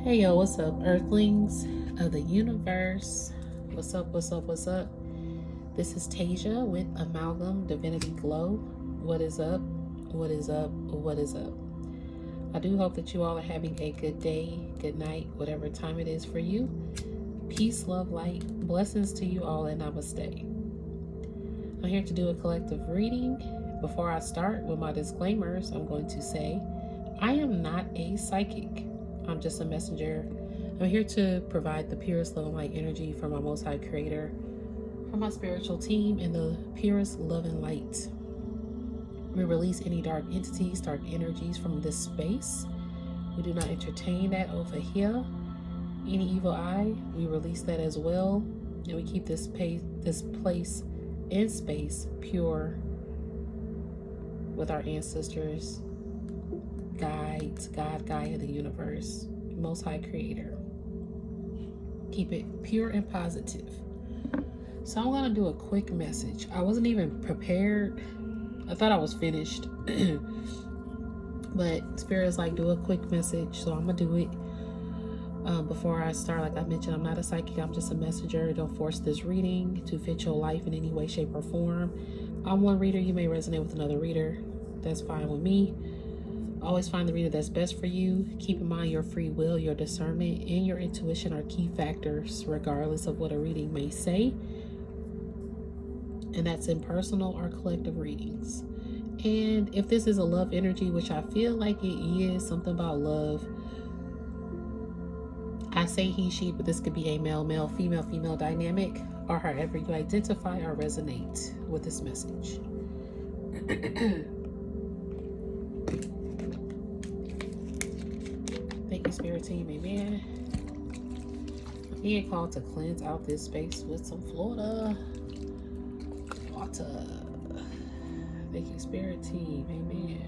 Hey yo, what's up, Earthlings of the universe? What's up, what's up, what's up? This is Tasia with Amalgam Divinity Glow. What is up? What is up? What is up? I do hope that you all are having a good day, good night, whatever time it is for you. Peace, love, light, blessings to you all, and namaste. I'm here to do a collective reading. Before I start with my disclaimers, I'm going to say I am not a psychic. I'm just a messenger. I'm here to provide the purest love and light energy from my Most High Creator, from my spiritual team, and the purest love and light. We release any dark entities, dark energies from this space. We do not entertain that over here. Any evil eye, we release that as well. And we keep this place and space pure with our ancestors, guides, God, Gaia, the universe, Most High Creator. Keep it pure and positive. So I'm gonna do a quick message. I wasn't even prepared. I thought I was finished, but Spirit's like, do a quick message, so I'm gonna do it. Before I start, like I mentioned, I'm not a psychic. I'm just a messenger. Don't force this reading to fit your life in any way, shape, or form. I'm one reader. You may resonate with another reader. That's fine with me. Always find the reader that's best for you. Keep in mind your free will, your discernment, and your intuition are key factors regardless of what a reading may say. And that's in personal or collective readings. And if this is a love energy, which I feel like it is, something about love, I say he, she, but this could be a male, male, female, female dynamic, or however you identify or resonate with this message. Thank you, Spirit Team. Amen. I'm being called to cleanse out this space with some Florida water. Thank you, Spirit Team. Amen.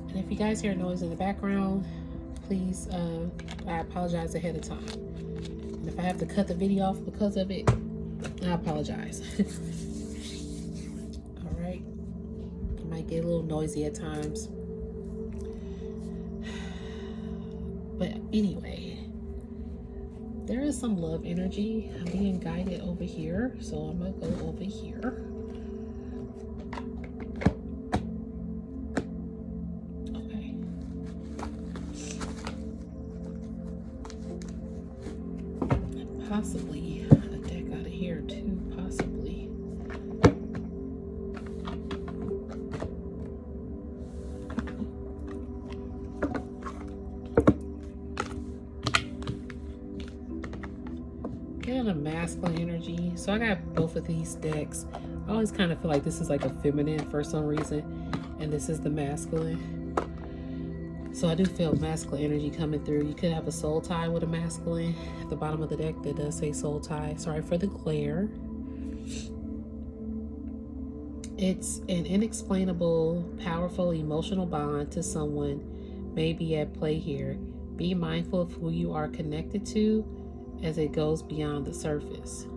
And if you guys hear noise in the background, please, I apologize ahead of time. And if I have to cut the video off because of it, I apologize. All right. It might get a little noisy at times. But anyway, there is some love energy. I'm being guided over here. So I'm going to go over here. Okay. And possibly a deck out of here too, possibly. Getting a masculine energy. So I got both of these decks. I always kind of feel like this is like a feminine for some reason, and this is the masculine. So I do feel masculine energy coming through. You could have a soul tie with a masculine. At the bottom of the deck that does say soul tie. Sorry for the glare. It's an inexplainable, powerful, emotional bond to someone may be at play here. Be mindful of who you are connected to as it goes beyond the surface.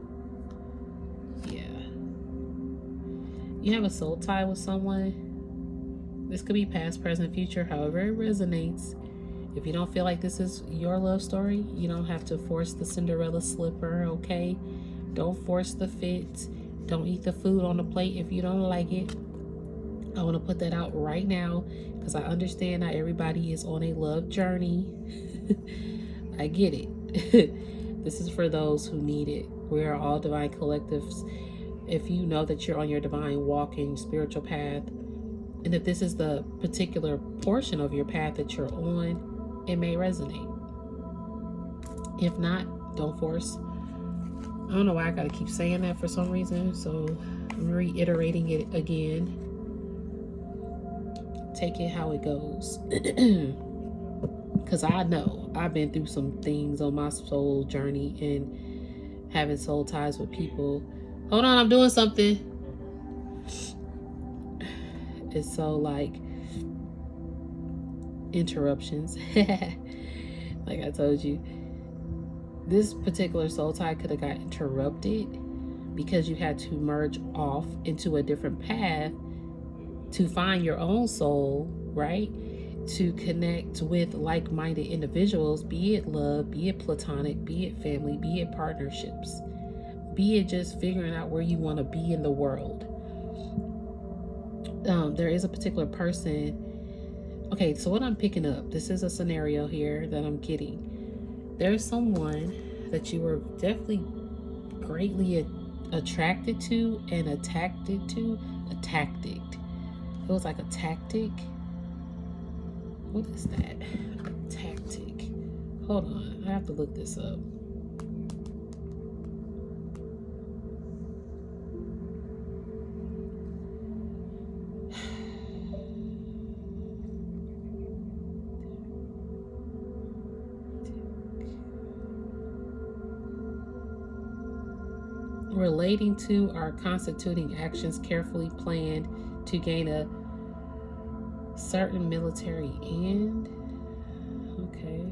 Yeah. You have a soul tie with someone. This could be past, present, future, however it resonates. If you don't feel like this is your love story, you don't have to force the Cinderella slipper, okay? Don't force the fit. Don't eat the food on the plate if you don't like it. I want to put that out right now because I understand not everybody is on a love journey. I get it. This is for those who need it. We are all divine collectives. If you know that you're on your divine walking spiritual path, and if this is the particular portion of your path that you're on, it may resonate. If not, don't force. I don't know why I gotta keep saying that for some reason, so I'm reiterating it again. Take it how it goes. Because I know I've been through some things on my soul journey and having soul ties with people. Hold on, I'm doing something. It's so like interruptions. Like I told you, this particular soul tie could have got interrupted because you had to merge off into a different path to find your own soul, right? To connect with like-minded individuals, be it love, be it platonic, be it family, be it partnerships, be it just figuring out where you want to be in the world. There is a particular person. Okay, so what I'm picking up, this is a scenario here that I'm getting. There's someone that you were definitely greatly attracted to and attracted to. A tactic. It was like a tactic. What is that? A tactic. Hold on, I have to look this up. Relating to or constituting actions carefully planned to gain a certain military end. Okay.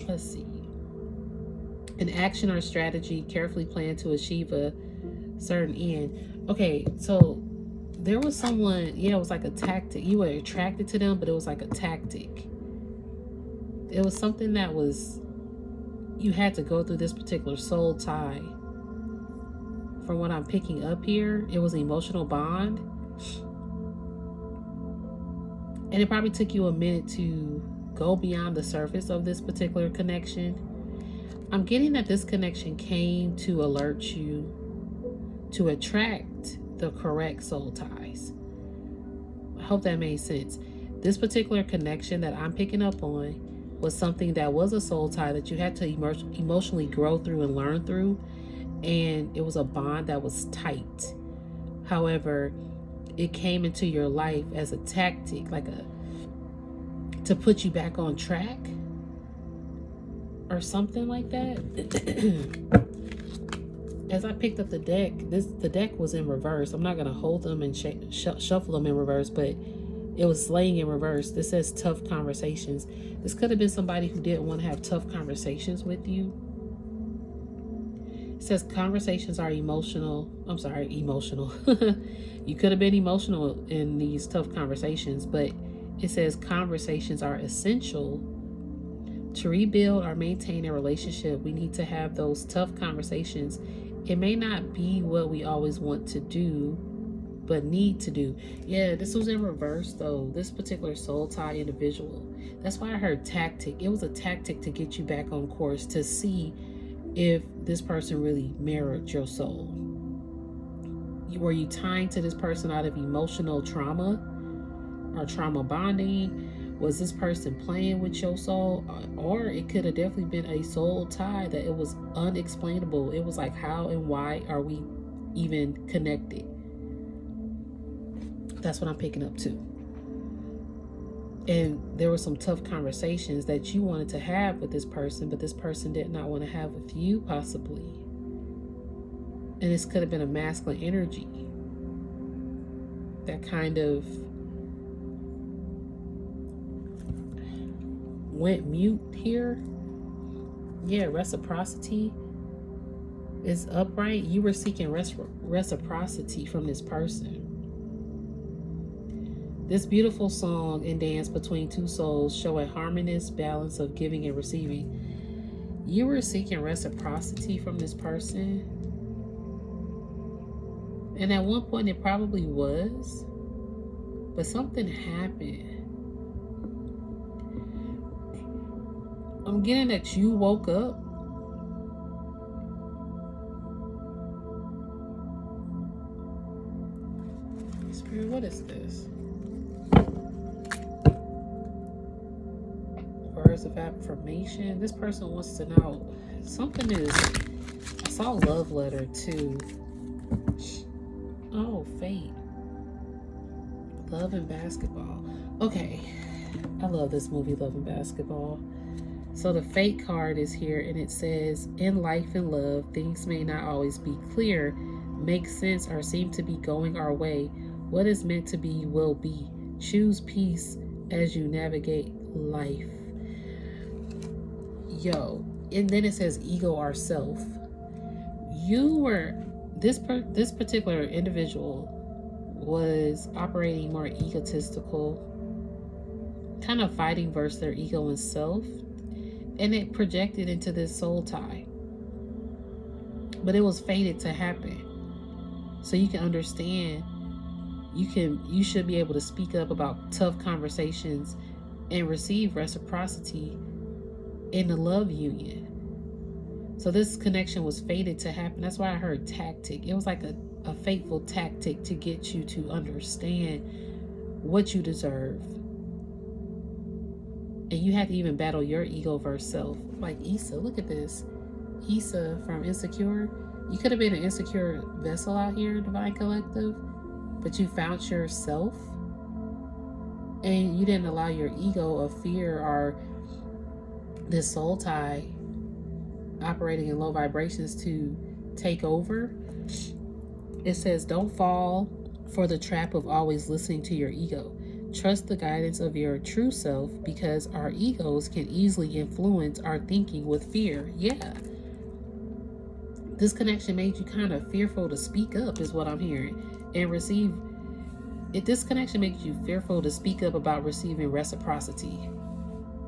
Let's see. An action or strategy carefully planned to achieve a certain end. Okay, so there was someone, yeah, it was like a tactic. You were attracted to them, but it was like a tactic. It was something that was, you had to go through this particular soul tie. From what I'm picking up here, it was an emotional bond. And it probably took you a minute to go beyond the surface of this particular connection. I'm getting that this connection came to alert you to attract the correct soul ties. I hope that made sense. This particular connection that I'm picking up on was something that was a soul tie that you had to emotionally grow through and learn through. And it was a bond that was tight. However, it came into your life as a tactic, like to put you back on track or something like that. As I picked up the deck, the deck was in reverse. I'm not going to hold them and shuffle them in reverse, but it was laying in reverse. This says tough conversations. This could have been somebody who didn't want to have tough conversations with you. It says conversations are emotional. I'm sorry, emotional. You could have been emotional in these tough conversations, but it says conversations are essential. To rebuild or maintain a relationship, we need to have those tough conversations. It may not be what we always want to do, but need to do. Yeah, this was in reverse though. This particular soul tie individual. That's why I heard tactic. It was a tactic to get you back on course, to see if this person really mirrored your soul. Were you tying to this person out of emotional trauma or trauma bonding? Was this person playing with your soul? Or it could have definitely been a soul tie that it was unexplainable. It was like, how and why are we even connected? That's what I'm picking up too. And there were some tough conversations that you wanted to have with this person, but this person did not want to have with you, possibly. And this could have been a masculine energy that kind of went mute here. Yeah, reciprocity is upright. You were seeking reciprocity from this person. This beautiful song and dance between two souls show a harmonious balance of giving and receiving. You were seeking reciprocity from this person. And at one point it probably was. But something happened. I'm getting that you woke up. Spirit, what is this? Words of affirmation. This person wants to know something is. I saw love letter too. Oh, fate. Love and basketball. Okay. I love this movie, Love and Basketball. So the fate card is here and it says, in life and love, things may not always be clear, make sense, or seem to be going our way. What is meant to be will be. Choose peace as you navigate life. Yo, And then it says ego or self. You were this particular individual was operating more egotistical, kind of fighting versus their ego and self, and it projected into this soul tie. But it was fated to happen. So you can understand, you should be able to speak up about tough conversations and receive reciprocity in the love union. So this connection was fated to happen. That's why I heard tactic. It was like a fateful tactic to get you to understand what you deserve. And you had to even battle your ego versus self. Like Issa, look at this. Issa from Insecure. You could have been an insecure vessel out here, Divine Collective, but you found yourself and you didn't allow your ego of fear or this soul tie operating in low vibrations to take over. It says, don't fall for the trap of always listening to your ego. Trust the guidance of your true self, because our egos can easily influence our thinking with fear. Yeah. This connection made you kind of fearful to speak up, is what I'm hearing, and receive it. This connection makes you fearful to speak up about receiving reciprocity.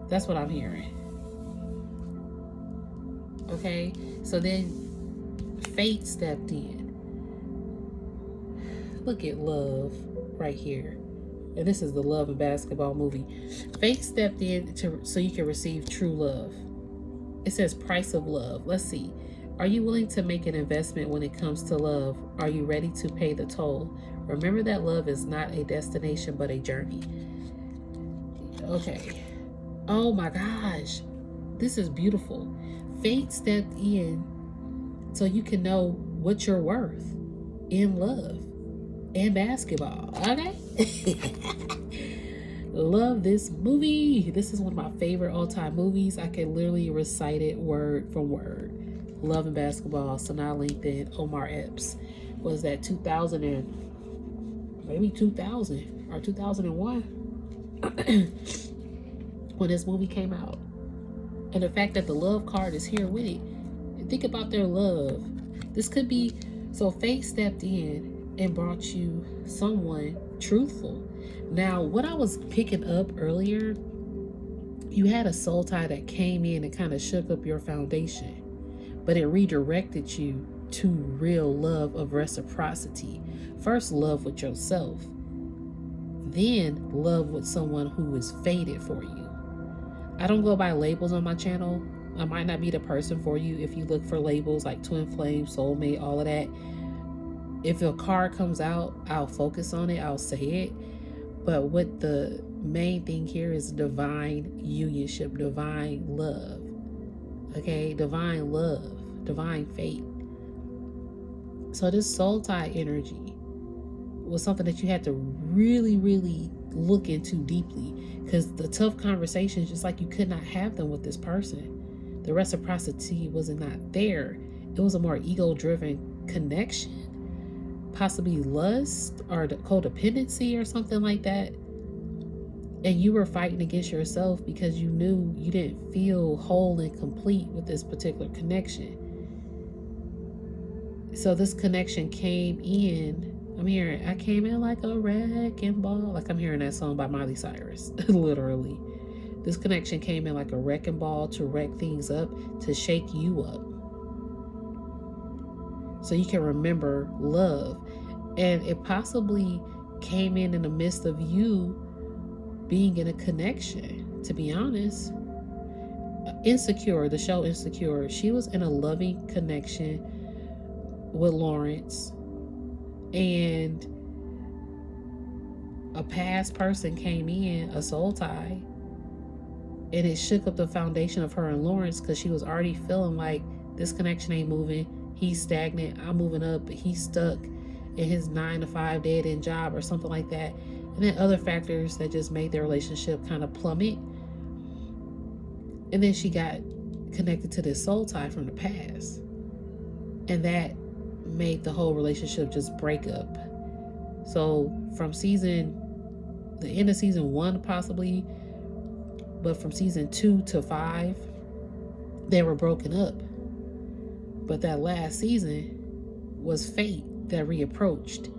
That's what I'm hearing. Okay, so then fate stepped in. Look at love right here. And this is the Love and Basketball movie. Fate stepped in so you can receive true love. It says price of love. Let's see. Are you willing to make an investment when it comes to love? Are you ready to pay the toll? Remember that love is not a destination, but a journey. Okay. Oh my gosh. This is beautiful. Fate stepped in so you can know what you're worth in love and basketball. Okay? Love this movie. This is one of my favorite all-time movies. I can literally recite it word for word. Love and Basketball, Sanaa Lathan, Omar Epps. Was that 2000 or 2001 when this movie came out. And the fact that the love card is here with it. Think about their love. This could be, so fate stepped in and brought you someone truthful. Now, what I was picking up earlier, you had a soul tie that came in and kind of shook up your foundation, but it redirected you to real love of reciprocity. First, love with yourself, then love with someone who is fated for you. I don't go by labels on my channel. I might not be the person for you if you look for labels like twin flame, soulmate, all of that. If a card comes out, I'll focus on it, I'll say it. But what the main thing here is divine unionship, divine love. Okay, divine love, divine fate. So this soul tie energy was something that you had to really, really look into deeply, because the tough conversations, just like you could not have them with this person. The reciprocity was not there. It was a more ego-driven connection, possibly lust or codependency or something like that. And you were fighting against yourself because you knew you didn't feel whole and complete with this particular connection. So this connection came in. I came in like a wrecking ball. Like I'm hearing that song by Miley Cyrus, literally. This connection came in like a wrecking ball to wreck things up, to shake you up. So you can remember love. And it possibly came in the midst of you being in a connection, to be honest. Insecure, the show Insecure, she was in a loving connection with Lawrence, and a past person came in, a soul tie, and it shook up the foundation of her and Lawrence, because she was already feeling like this connection ain't moving. He's stagnant, I'm moving up, but he's stuck in his 9-to-5 dead-end job or something like that. And then other factors that just made their relationship kind of plummet. And then she got connected to this soul tie from the past, and that made the whole relationship just break up. So from the end of season 1 possibly, but from season 2 to 5, they were broken up. But that last season was fate that reapproached.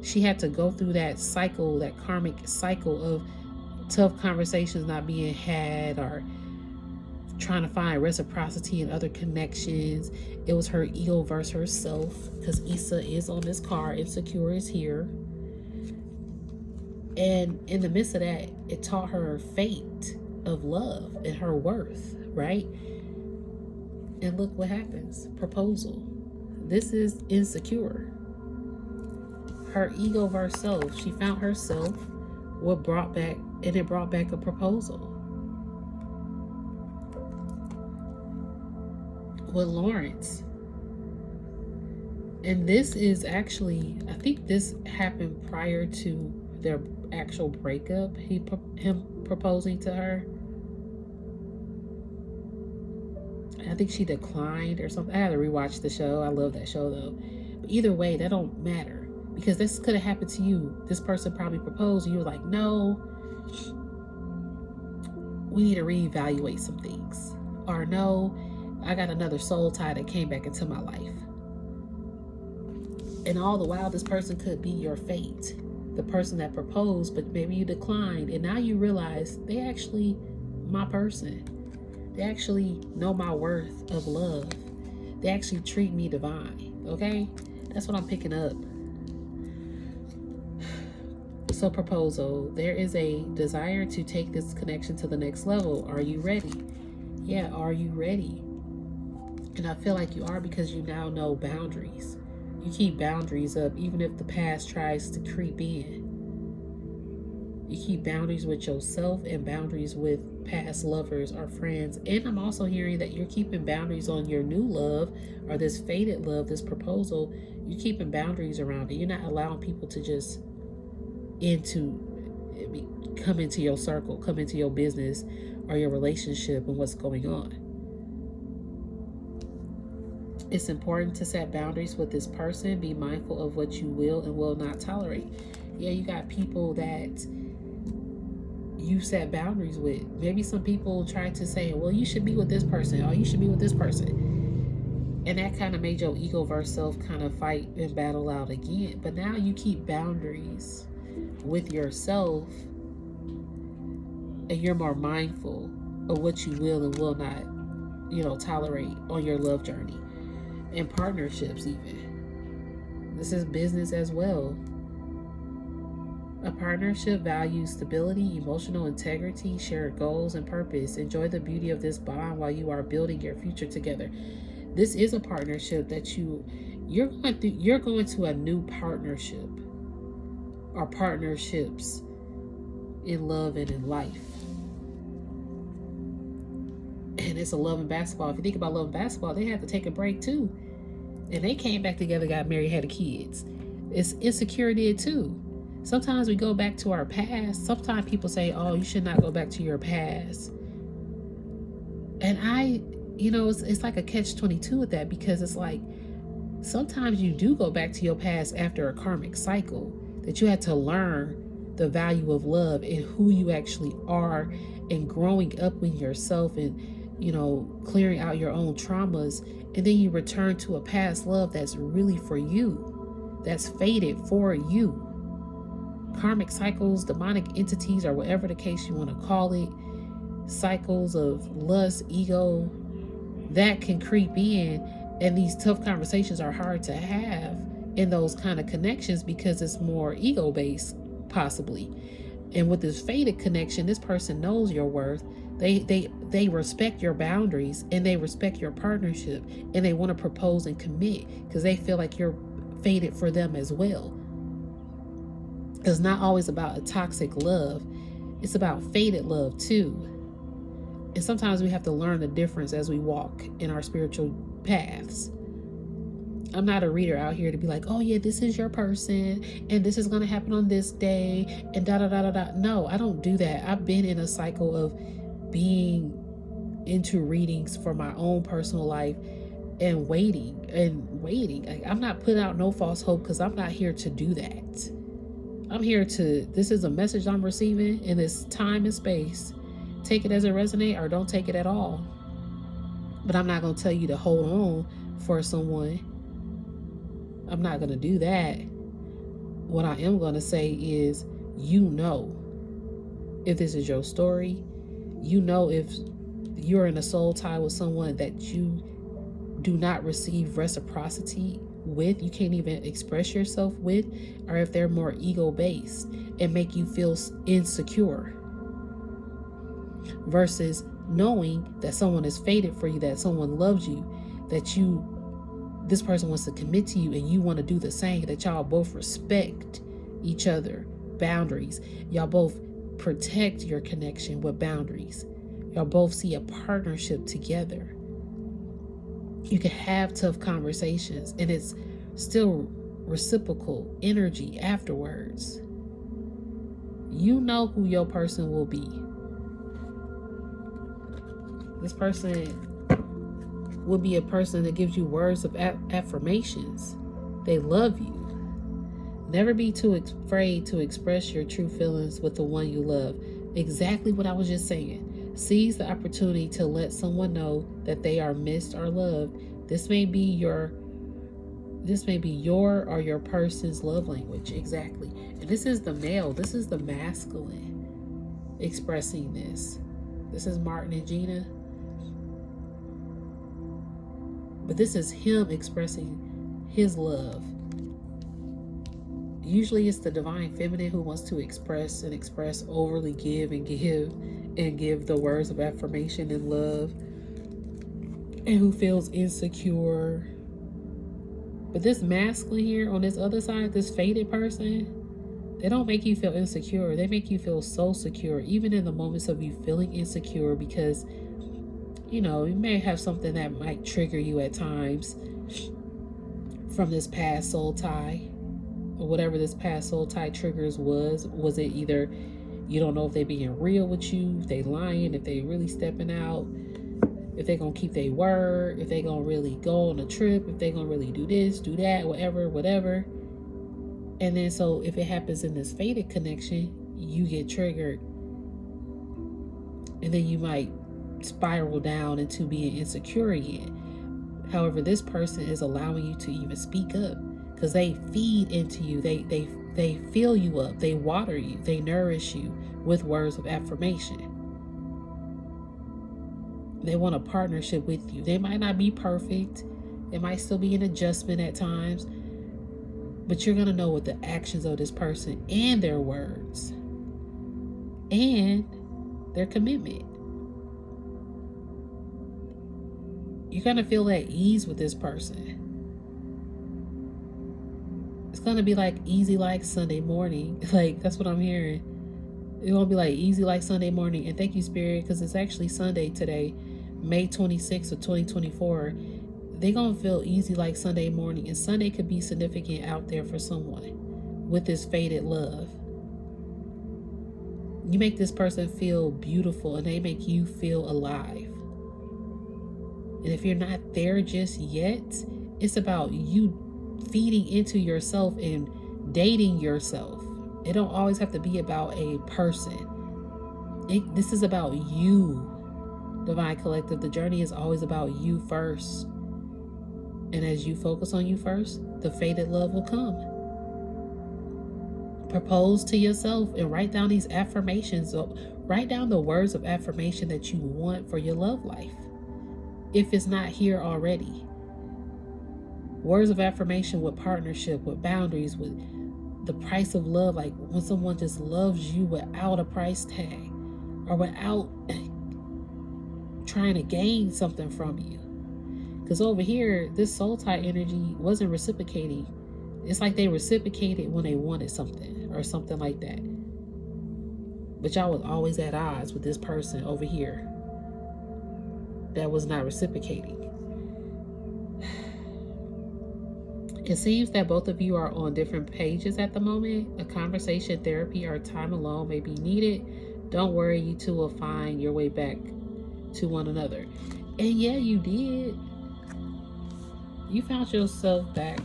She had to go through that cycle, that karmic cycle of tough conversations not being had, or trying to find reciprocity in other connections. It was her ego versus herself, because Issa is on this card, insecure is here. And in the midst of that, it taught her fate of love and her worth, right? And look what happens. Proposal. This is insecure. Her ego versus self. She found herself. What brought back, and it brought back a proposal. With Lawrence. And this is actually, I think this happened prior to their actual breakup. Him proposing to her. I think she declined or something. I had to rewatch the show. I love that show though. But either way, that don't matter, because this could have happened to you. This person probably proposed. You were like, no, we need to reevaluate some things. Or no, I got another soul tie that came back into my life. And all the while, this person could be your fate. The person that proposed, but maybe you declined. And now you realize they actually my person. They actually know my worth of love. They actually treat me divine. Okay? That's what I'm picking up. So proposal. There is a desire to take this connection to the next level. Are you ready? Yeah, are you ready? And I feel like you are, because you now know boundaries. You keep boundaries up even if the past tries to creep in. You keep boundaries with yourself and boundaries with past lovers or friends. And I'm also hearing that you're keeping boundaries on your new love, or this fated love, this proposal. You're keeping boundaries around it. You're not allowing people to just come into your circle, come into your business or your relationship and what's going on. It's important to set boundaries with this person. Be mindful of what you will and will not tolerate. Yeah, you got people that you set boundaries with. Maybe some people try to say, well, you should be with this person, or you should be with this person. And that kind of made your ego versus self kind of fight and battle out again. But now you keep boundaries with yourself, and you're more mindful of what you will and will not, tolerate on your love journey. And partnerships even. This is business as well. A partnership values stability, emotional integrity, shared goals, and purpose. Enjoy the beauty of this bond while you are building your future together. This is a partnership that you're going to a new partnership, or partnerships in love and in life. And it's a love and basketball. If you think about love and basketball, they had to take a break too. And they came back together, got married, had kids. It's insecure did too. Sometimes we go back to our past. Sometimes people say, oh, you should not go back to your past. And it's like a catch-22 with that, because it's like, sometimes you do go back to your past after a karmic cycle, that you had to learn the value of love and who you actually are, and growing up with yourself, and clearing out your own traumas. And then you return to a past love that's really for you, that's fated for you. Karmic cycles, demonic entities, or whatever the case you want to call it, cycles of lust, ego, that can creep in. And these tough conversations are hard to have in those kind of connections, because it's more ego-based, possibly. And with this fated connection, this person knows your worth. They respect your boundaries, and they respect your partnership, and they want to propose and commit because they feel like you're fated for them as well. It's not always about a toxic love. It's about fated love too. And sometimes we have to learn the difference as we walk in our spiritual paths. I'm not a reader out here to be like, oh yeah, this is your person, and this is going to happen on this day, and da da da da da. No, I don't do that. I've been in a cycle of being into readings for my own personal life and waiting. Like, I'm not putting out no false hope, because I'm not here to do that. I'm here this is a message I'm receiving in this time and space. Take it as it resonates, or don't take it at all. But I'm not going to tell you to hold on for someone. I'm not going to do that. What I am going to say is, if this is your story, if you're in a soul tie with someone that you do not receive reciprocity with, you can't even express yourself with, or if they're more ego-based and make you feel insecure, versus knowing that someone is fated for you, that someone loves you, that this person wants to commit to you and you want to do the same, that y'all both respect each other, boundaries. Y'all both protect your connection with boundaries. Y'all both see a partnership together. You can have tough conversations and it's still reciprocal energy afterwards. You know who your person will be. This person will be a person that gives you words of affirmations. They love you. Never be too afraid to express your true feelings with the one you love. Exactly what I was just saying. Seize the opportunity to let someone know that they are missed or loved. This may be your or your person's love language. Exactly. And this is the male. This is the masculine expressing this. This is Martin and Gina. But this is him expressing his love. Usually it's the divine feminine who wants to express, overly give the words of affirmation and love, and who feels insecure. But this masculine here on this other side, this fated person, they don't make you feel insecure. They make you feel so secure, even in the moments of you feeling insecure, because you may have something that might trigger you at times from this past soul tie, or whatever this past soul tie triggers was. Was it either you don't know if they being real with you, if they lying, if they really stepping out, if they gonna keep their word, if they gonna really go on a trip, if they gonna really do this, do that, whatever. And then so if it happens in this fated connection, you get triggered, and then you might spiral down into being insecure again. However, this person is allowing you to even speak up, because they feed into you. They fill you up. They water you. They nourish you with words of affirmation. They want a partnership with you. They might not be perfect. It might still be an adjustment at times, but you're going to know what the actions of this person and their words and their commitment. You're going to feel at ease with this person. It's going to be like easy like Sunday morning. Like, that's what I'm hearing. It's going to be like easy like Sunday morning. And thank you, Spirit, because it's actually Sunday today, May 26th of 2024. They're going to feel easy like Sunday morning. And Sunday could be significant out there for someone with this faded love. You make this person feel beautiful and they make you feel alive. And if you're not there just yet, it's about you feeding into yourself and dating yourself. It don't always have to be about a person. This is about you, Divine Collective. The journey is always about you first. And as you focus on you first, the faded love will come. Propose to yourself and write down these affirmations. Write down the words of affirmation that you want for your love life, if it's not here already. Words of affirmation with partnership, with boundaries, with the price of love. Like when someone just loves you without a price tag or without trying to gain something from you. Because over here, this soul tie energy wasn't reciprocating. It's like they reciprocated when they wanted something or something like that. But y'all was always at odds with this person over here that was not reciprocating. It seems that both of you are on different pages at the moment. A conversation, therapy, or time alone may be needed. Don't worry, you two will find your way back to one another. And yeah, you did. You found yourself back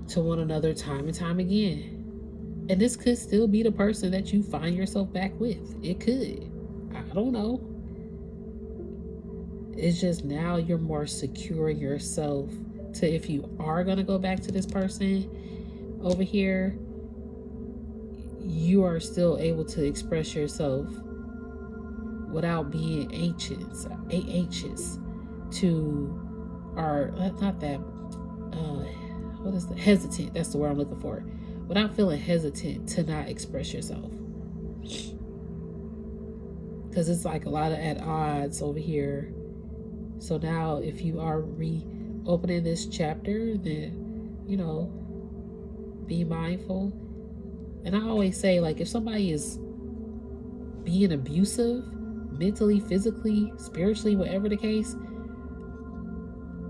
to one another time and time again. And this could still be the person that you find yourself back with. It could. I don't know. It's just now you're more secure yourself to, if you are going to go back to this person over here, you are still able to express yourself without being anxious to, or not that, what is the hesitant? That's the word I'm looking for. Without feeling hesitant to not express yourself. Because it's like a lot of at odds over here. So now if you are reopening this chapter, then, you know, be mindful. And I always say, like, if somebody is being abusive, mentally, physically, spiritually, whatever the case,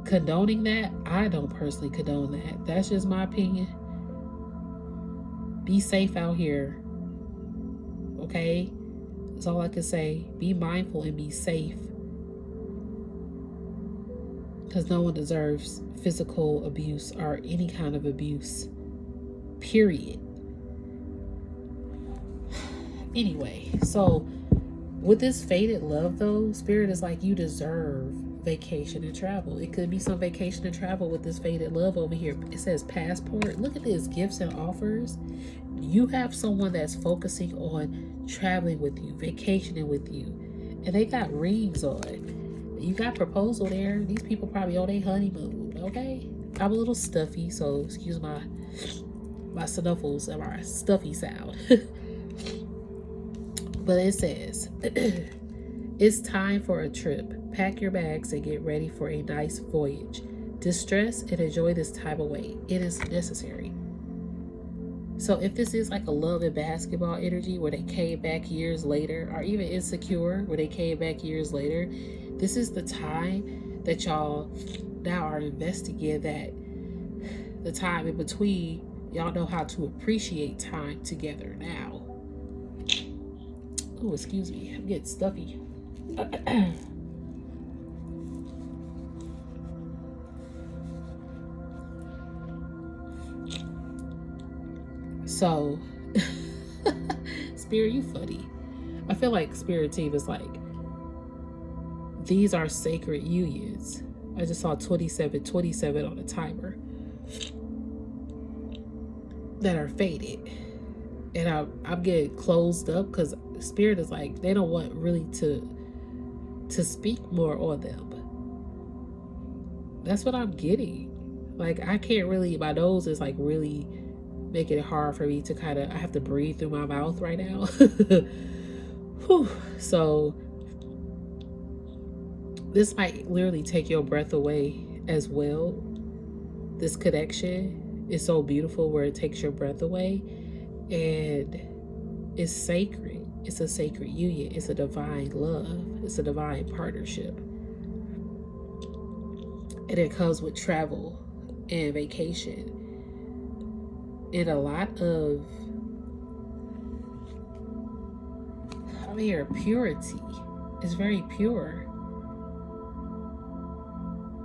condoning that, I don't personally condone that. That's just my opinion. Be safe out here. Okay? That's all I can say. Be mindful and be safe. Because no one deserves physical abuse or any kind of abuse. Period. Anyway, so with this fated love, though, Spirit is like, you deserve vacation and travel. It could be some vacation and travel with this fated love over here. It says passport. Look at this, gifts and offers. You have someone that's focusing on traveling with you, vacationing with you, and they got rings on. You got proposal there. These people probably on their honeymoon. Okay, I'm a little stuffy, so excuse my snuffles and my stuffy sound. But it says, it's time for a trip. Pack your bags and get ready for a nice voyage. Distress and enjoy this time away. It is necessary. So if this is like a love and basketball energy where they came back years later, or even insecure where they came back years later, this is the time that y'all now are investing in, that the time in between, y'all know how to appreciate time together now. Oh, excuse me, I'm getting stuffy. So, Spirit, you funny. I feel like Spirit team is like, these are sacred unions. I just saw 27 on the timer that are faded. And I'm getting closed up because Spirit is like, they don't want really to speak more on them. That's what I'm getting. Like, I can't really, my nose is like really making it hard for me to kind of, I have to breathe through my mouth right now. Whew. So this might literally take your breath away as well. This connection is so beautiful where it takes your breath away. And it's sacred. It's a sacred union. It's a divine love. It's a divine partnership. And it comes with travel and vacation. And a lot of, I mean, purity. It's very pure.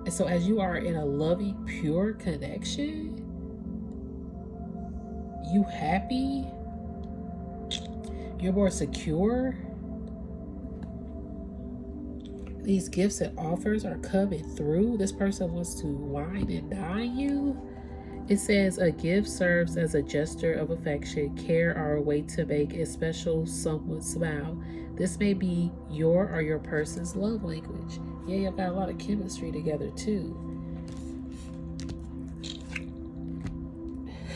And so as you are in a loving, pure connection, you happy, you're more secure. These gifts and offers are coming through. This person wants to wine and dine you. It says a gift serves as a gesture of affection, care, or a way to make a special someone smile. This may be your or your person's love language. Yeah, you've got a lot of chemistry together too.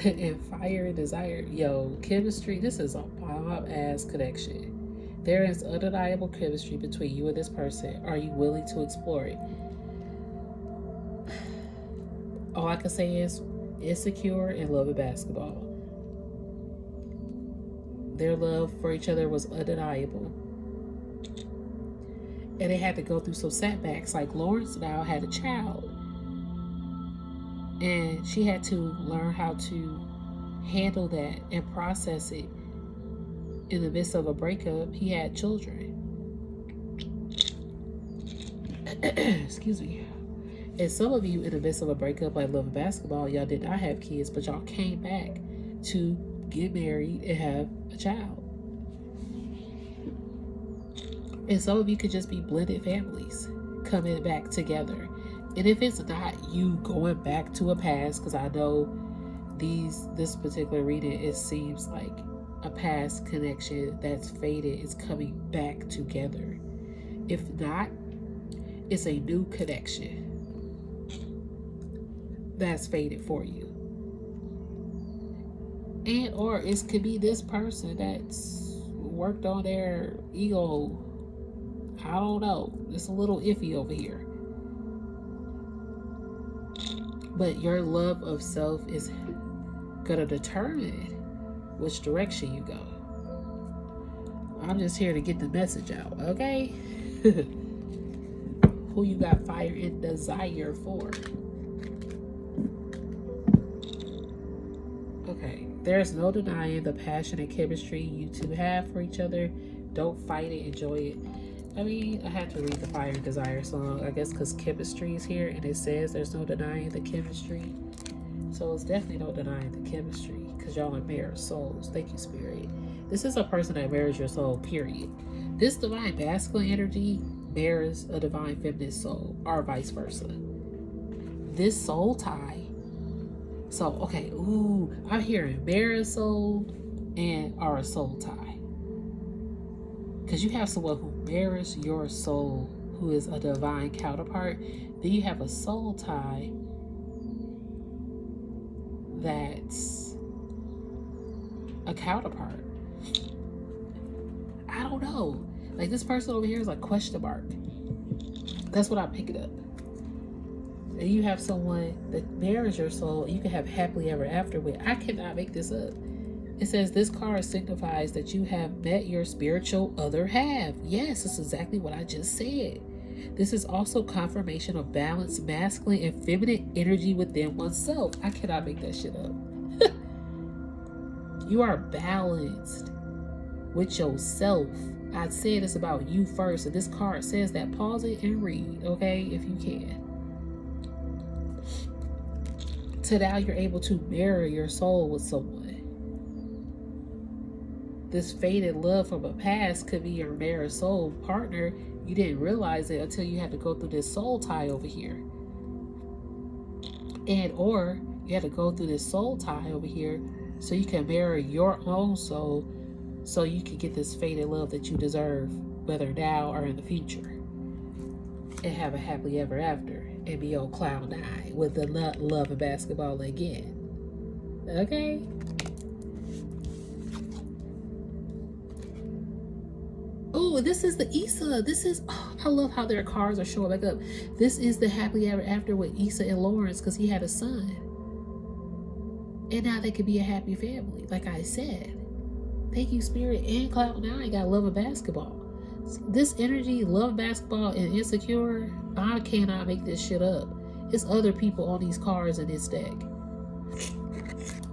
And fire and desire. Yo, chemistry, this is a bomb-ass connection. There is undeniable chemistry between you and this person. Are you willing to explore it? All I can say is insecure and love and basketball. Their love for each other was undeniable. And they had to go through some setbacks. Like Lawrence now had a child. And she had to learn how to handle that and process it. In the midst of a breakup, he had children. Excuse me. And some of you in the midst of a breakup, like Love and Basketball, y'all did not have kids, but y'all came back to get married and have a child. And some of you could just be blended families. coming back together. And if it's not you going back to a past, because I know this particular reading, it seems like a past connection that's faded is coming back together. If not, it's a new connection that's faded for you. And or it could be this person that's worked on their ego. I don't know. It's a little iffy over here. But your love of self is gonna determine which direction you go. I'm just here to get the message out, okay? Who you got fire and desire for? Okay, there's no denying the passion and chemistry you two have for each other. Don't fight it, enjoy it. I mean, I had to read the Fire and Desire song, I guess because chemistry is here and it says there's no denying the chemistry. So it's definitely no denying the chemistry because y'all are mirror souls. Thank you, Spirit. This is a person that mirrors your soul, period. This divine masculine energy mirrors a divine feminine soul, or vice versa. This soul tie. So, okay, I'm hearing mirror soul and or a soul tie. Because you have someone who mirrors your soul, who is a divine counterpart. Then you have a soul tie that's a counterpart. I don't know. Like this person over here is a question mark. That's what I'm picking up. And you have someone that mirrors your soul, and you can have happily ever after with. I cannot make this up. It says this card signifies that you have met your spiritual other half. Yes, that's exactly what I just said. This is also confirmation of balanced masculine and feminine energy within oneself. I cannot make that shit up. You are balanced with yourself. I said it's about you first, and this card says that. Pause it and read, okay, if you can. So now you're able to mirror your soul with someone. This faded love from a past could be your mirror soul partner. You didn't realize it until you had to go through this soul tie over here. And or you had to go through this soul tie over here so you can mirror your own soul so you can get this faded love that you deserve, whether now or in the future. And have a happily ever after and be on cloud 9 with the love of basketball again. Okay? Oh, this is the Issa. This is, I love how their cards are showing back up. This is the happily ever after with Issa and Lawrence because he had a son. And now they could be a happy family, like I said. Thank you, Spirit. And Cloud9 got love of basketball. This energy, love basketball, and insecure, I cannot make this shit up. It's other people on these cards in this deck.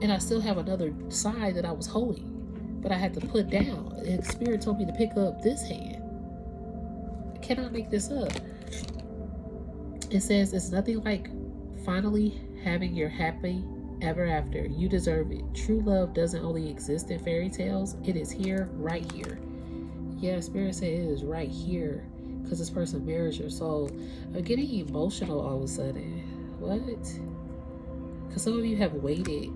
And I still have another side that I was holding, but I had to put down. And Spirit told me to pick up this hand. I cannot make this up. It says it's nothing like finally having your happy ever after. You deserve it. True love doesn't only exist in fairy tales. It is here, right here. Yeah, Spirit said it is right here because this person mirrors your soul. I'm getting emotional all of a sudden. What? Because some of you have waited.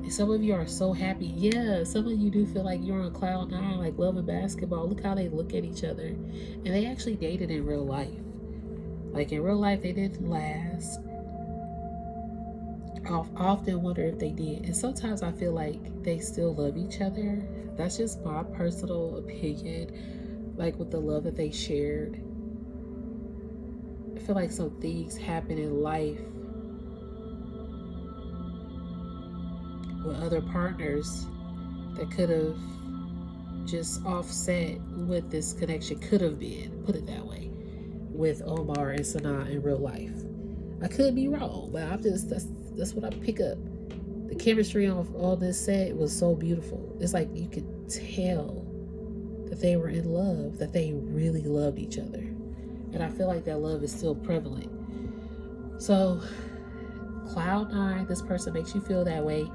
Some of you are so happy. Yeah, some of you do feel like you're on cloud 9, like love and basketball. Look how they look at each other. And they actually dated in real life. Like in real life, they didn't last. I often wonder if they did. And sometimes I feel like they still love each other. That's just my personal opinion. Like with the love that they shared. I feel like some things happen in life with other partners that could have just offset what this connection could have been, put it that way, with Omar and Sanaa in real life. I could be wrong, but I'm just, that's what I pick up. The chemistry on this set was so beautiful. It's like you could tell that they were in love, that they really loved each other. And I feel like that love is still prevalent. So, Cloud 9, this person makes you feel that way.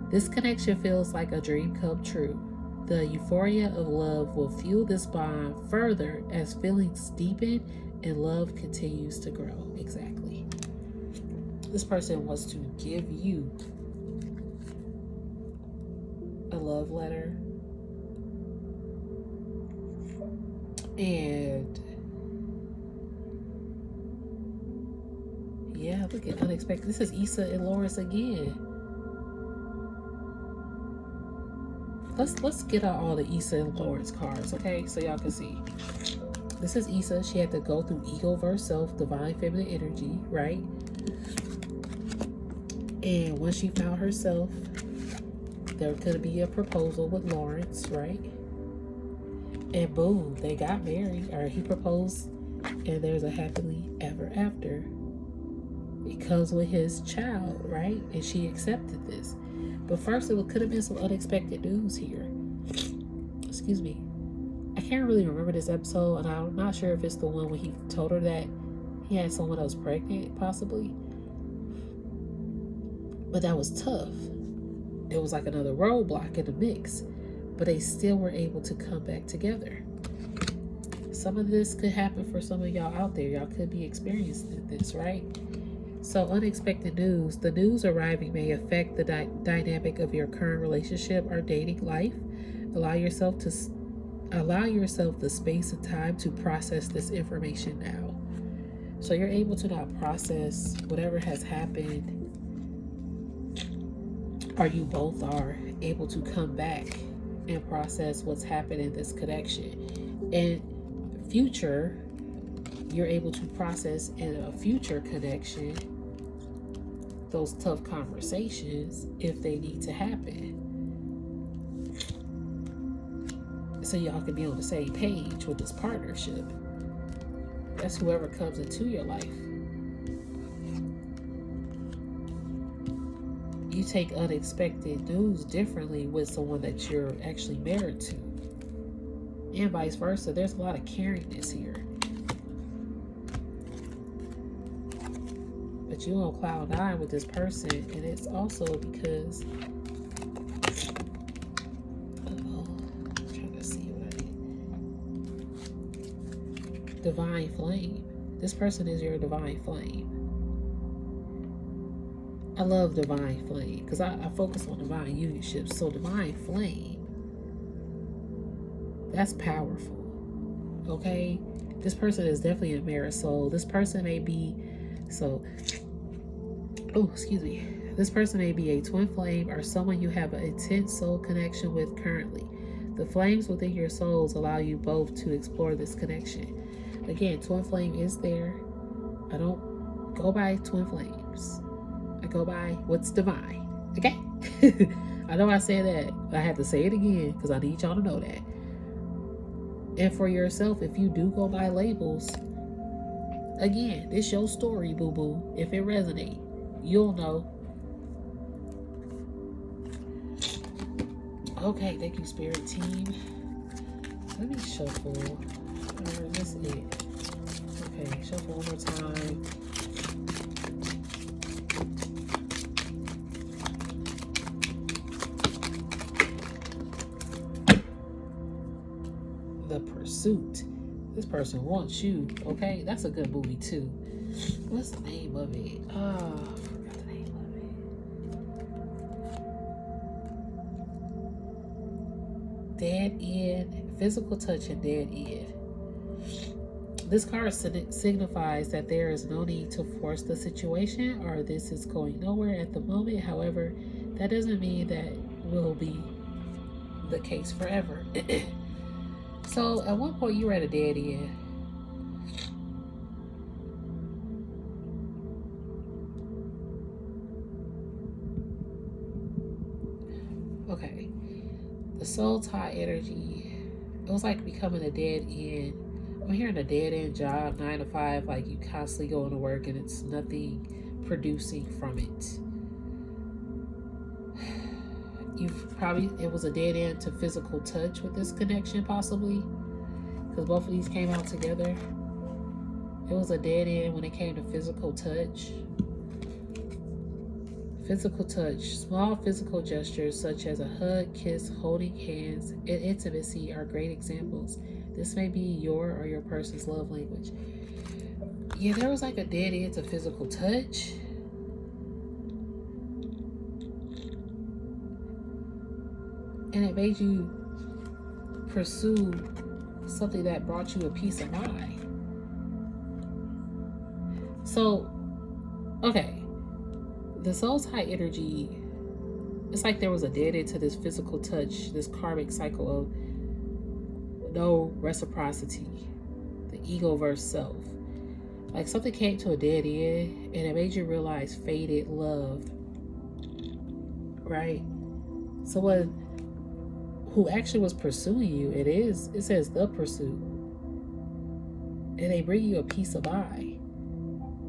This connection feels like a dream come true. The euphoria of love will fuel this bond further as feelings deepen and love continues to grow. Exactly. This person wants to give you a love letter, and yeah, look at unexpected. This is Issa and Lawrence again. Let's get out all the Issa and Lawrence cards, okay, so y'all can see. This is Issa. She had to go through ego versus self, divine feminine energy, right? And when she found herself, there could be a proposal with Lawrence, right? And boom, they got married, or he proposed, and there's a happily ever after. It comes with his child, right? And she accepted this. But first, it could have been some unexpected news here. Excuse me. I can't really remember this episode, and I'm not sure if it's the one when he told her that he had someone else pregnant, possibly. But that was tough. It was like another roadblock in the mix. But they still were able to come back together. Some of this could happen for some of y'all out there. Y'all could be experiencing this, right? So unexpected news. The news arriving may affect the dynamic of your current relationship or dating life. Allow yourself the space and time to process this information now. So you're able to now process whatever has happened, or you both are able to come back and process what's happened in this connection. And future, you're able to process in a future connection those tough conversations if they need to happen. So y'all can be on the same page with this partnership. That's whoever comes into your life. You take unexpected news differently with someone that you're actually married to. And vice versa. There's a lot of caringness here. But you're on cloud nine with this person, and it's also because divine flame. This person is your divine flame. I love divine flame because I focus on divine unionship. So divine flame, that's powerful. Okay? This person is definitely a mirror soul. This person may be This person may be a twin flame or someone you have an intense soul connection with currently. The flames within your souls allow you both to explore this connection. Again, twin flame is there. I don't go by twin flames. I go by what's divine. Okay? I know I said that, but I have to say it again because I need y'all to know that. And for yourself, if you do go by labels, again, it's your story, boo-boo. If it resonates, you'll know. Okay, thank you, Spirit Team. Let me shuffle. This is it. Okay, shuffle one more time. The Pursuit. This person wants you. Okay, that's a good movie too. What's the name of it? I forgot the name of it. Dead End. Physical touch and dead end. This card signifies that there is no need to force the situation or this is going nowhere at the moment. However, that doesn't mean that will be the case forever. So at one point you were at a dead end. Okay. The soul tie energy, it was like becoming a dead end. I'm hearing a dead end job, 9 to 5, like you constantly going to work and it's nothing producing from it. It was a dead end to physical touch with this connection, possibly, because both of these came out together. It was a dead end when it came to physical touch. Physical touch. Small physical gestures such as a hug, kiss, holding hands, and intimacy are great examples. This may be your or your person's love language. Yeah, there was like a dead end to physical touch. And it made you pursue something that brought you a peace of mind. So, okay, the soul tie energy, it's like there was a dead end to this physical touch, this karmic cycle of no reciprocity, the ego versus self. Like something came to a dead end and it made you realize faded love, right? Someone who actually was pursuing you, it says the pursuit, and they bring you a peace of mind.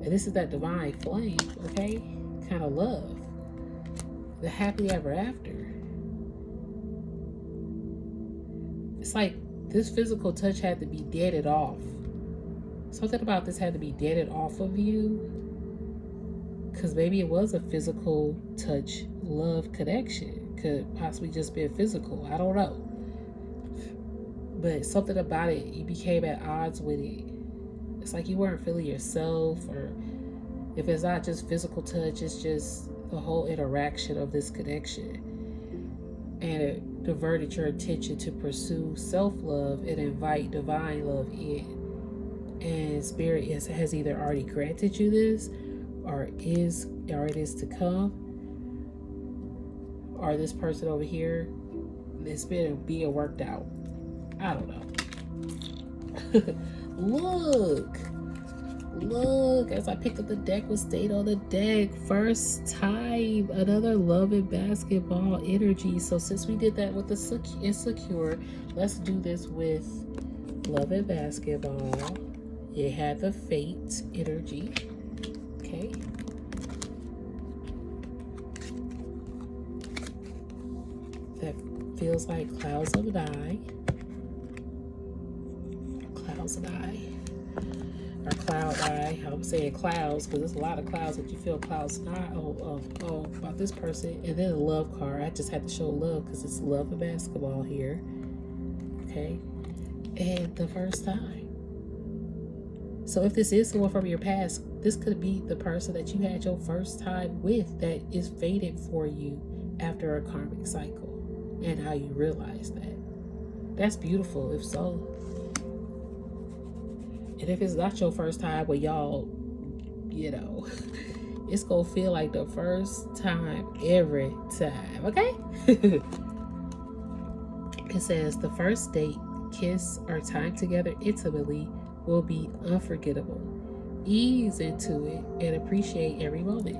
And this is that divine flame, okay? Kind of love. The happily ever after. It's like this physical touch had to be deaded off. Something about this had to be deaded off of you. Because maybe it was a physical touch love connection. Could possibly just be a physical. I don't know. But something about it, you became at odds with it. It's like you weren't feeling yourself, or if it's not just physical touch, it's just the whole interaction of this connection. And it diverted your attention to pursue self-love and invite divine love in. And Spirit has either already granted you this, or it is to come, or this person over here, it's been being worked out. I don't know. Look, as I picked up the deck, what stayed on the deck? First time, another love and basketball energy. So since we did that with the insecure, let's do this with love and basketball. You had the fate energy. Okay. That feels like clouds of an eye. Clouds of an eye. Or cloud eye. I'm saying clouds because there's a lot of clouds that you feel clouds of an eye. Oh, about this person. And then a love card. I just had to show love because it's love and basketball here. Okay. And the first time. So if this is someone from your past, this could be the person that you had your first time with that is fated for you after a karmic cycle, and how you realize that. That's beautiful if so. And if it's not your first time with y'all, it's gonna feel like the first time every time, okay? It says the first date, kiss, or time together intimately will be unforgettable. Ease into it and appreciate every moment.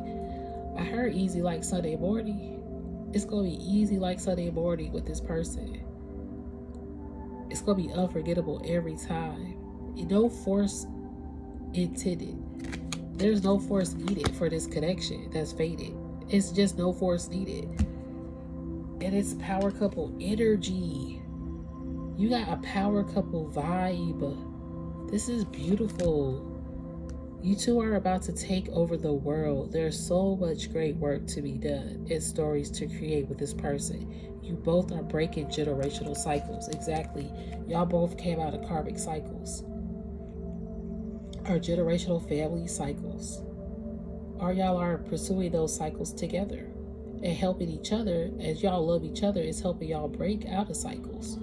I heard easy like Sunday morning. It's going to be easy like Sunday morning with this person. It's going to be unforgettable every time. No force intended. There's no force needed for this connection that's faded. It's just no force needed. And it's power couple energy. You got a power couple vibe. This is beautiful. You two are about to take over the world. There's so much great work to be done and stories to create with this person. You both are breaking generational cycles. Exactly. Y'all both came out of karmic cycles. Or generational family cycles. Or y'all are pursuing those cycles together and helping each other. As y'all love each other, it's helping y'all break out of cycles.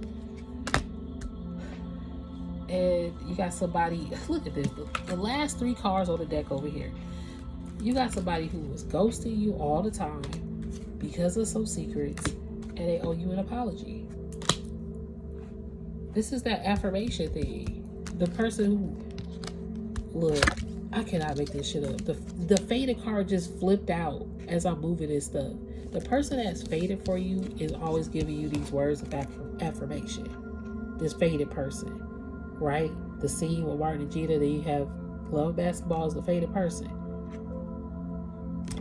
And you got somebody, look at this, the last 3 cards on the deck over here. You got somebody who was ghosting you all the time because of some secrets, and they owe you an apology. This is that affirmation thing. The person who, look, I cannot make this shit up. The faded card just flipped out as I'm moving this stuff. The person that's faded for you is always giving you these words of affirmation. This faded person. Right? The scene with Martin and Gina, then you have love basketball as the faded person.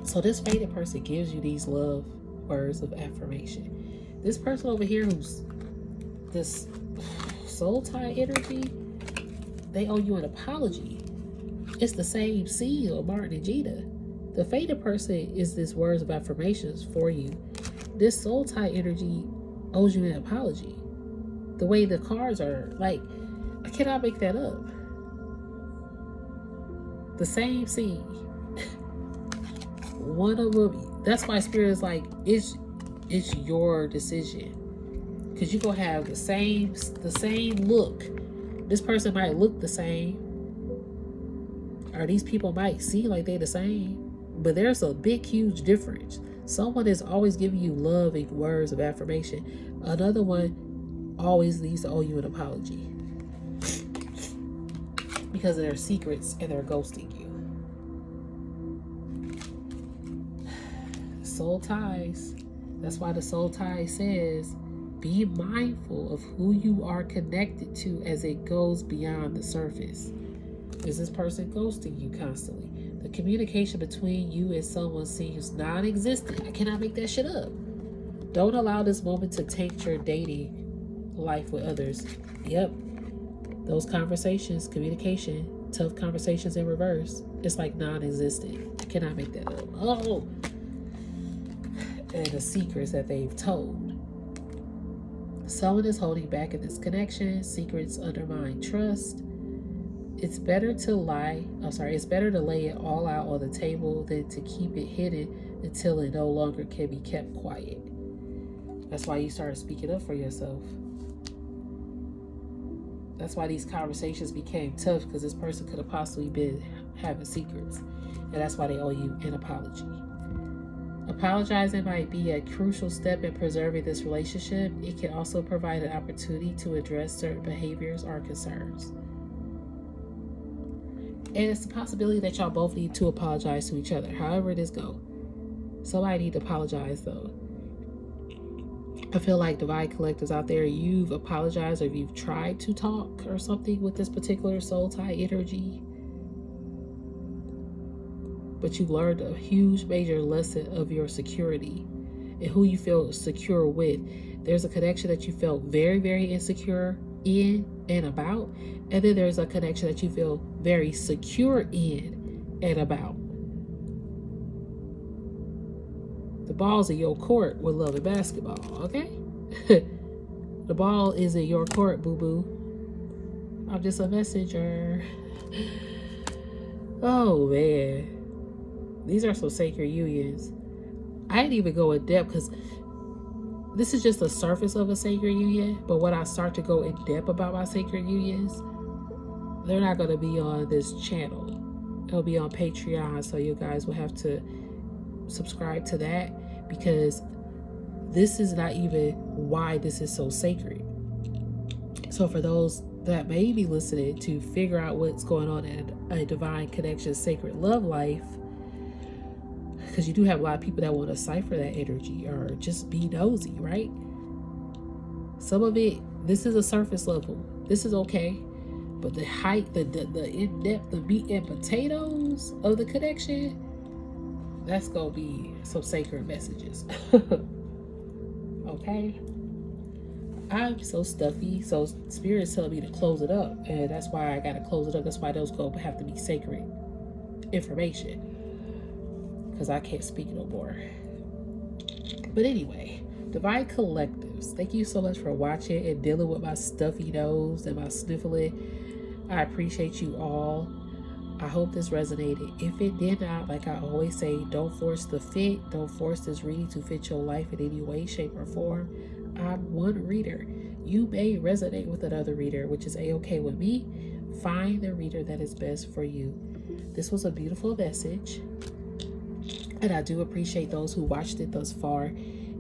So this faded person gives you these love words of affirmation. This person over here who's this soul tie energy, they owe you an apology. It's the same scene with Martin and Gina. The faded person is this words of affirmations for you. This soul tie energy owes you an apology. The way the cards are, like, I cannot make that up. The same seed. One of them. That's why Spirit is like, it's your decision. Because you gonna have the same look. This person might look the same, or these people might seem like they're the same, but there's a big, huge difference. Someone is always giving you love and words of affirmation. Another one always needs to owe you an apology because of their secrets and they're ghosting you. Soul ties. That's why the soul tie says, be mindful of who you are connected to as it goes beyond the surface. Is this person ghosting you constantly? The communication between you and someone seems non-existent. I cannot make that shit up. Don't allow this moment to taint your dating life with others. Yep. Those conversations, communication, tough conversations in reverse, it's like non-existent. I cannot make that up. Oh. And the secrets that they've told. Someone is holding back in this connection. Secrets undermine trust. It's better to lay it all out on the table than to keep it hidden until it no longer can be kept quiet. That's why you start speaking up for yourself. That's why these conversations became tough, because this person could have possibly been having secrets. And that's why they owe you an apology. Apologizing might be a crucial step in preserving this relationship. It can also provide an opportunity to address certain behaviors or concerns. And it's the possibility that y'all both need to apologize to each other. However this go. Somebody need to apologize though. I feel like Divine Collectives out there, you've apologized or you've tried to talk or something with this particular soul tie energy. But you learned a huge major lesson of your security and who you feel secure with. There's a connection that you felt very, very insecure in and about. And then there's a connection that you feel very secure in and about. The ball's in your court with love and basketball, okay? The ball is in your court, boo-boo. I'm just a messenger. Oh, man. These are some sacred unions. I didn't even go in depth because this is just the surface of a sacred union. But when I start to go in depth about my sacred unions, they're not going to be on this channel. It'll be on Patreon. So you guys will have to subscribe to that, because this is not even why this is so sacred. So for those that may be listening to figure out what's going on in a Divine Connection sacred love life, because you do have a lot of people that want to cipher that energy or just be nosy, right? Some of it, this is a surface level. This is okay. But the height, the in-depth, the meat and potatoes of the connection, that's going to be some sacred messages. Okay? I'm so stuffy. So Spirit's telling me to close it up. And that's why I got to close it up. That's why those go have to be sacred information. Because I can't speak no more. But anyway, Divine Collectives, thank you so much for watching and dealing with my stuffy nose and my sniffling. I appreciate you all. I hope this resonated. If it did not, like I always say, don't force the fit. Don't force this reading to fit your life in any way, shape, or form. I'm one reader. You may resonate with another reader, which is a-okay with me. Find the reader that is best for you. This was a beautiful message. And I do appreciate those who watched it thus far.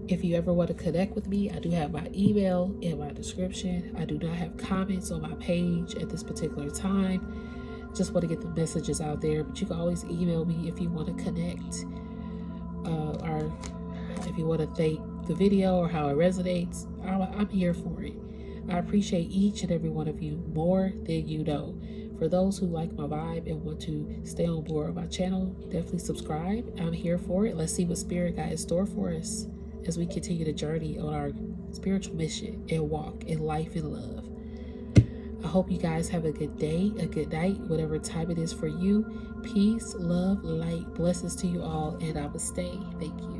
If you ever want to connect with me, I do have my email in my description. I do not have comments on my page at this particular time. Just want to get the messages out there. But you can always email me if you want to connect. Or if you want to thank the video or how it resonates. I'm here for it. I appreciate each and every one of you more than you know. For those who like my vibe and want to stay on board with my channel, definitely subscribe. I'm here for it. Let's see what Spirit got in store for us as we continue the journey on our spiritual mission and walk in life and love. I hope you guys have a good day, a good night, whatever time it is for you. Peace, love, light, blessings to you all, and namaste. Thank you.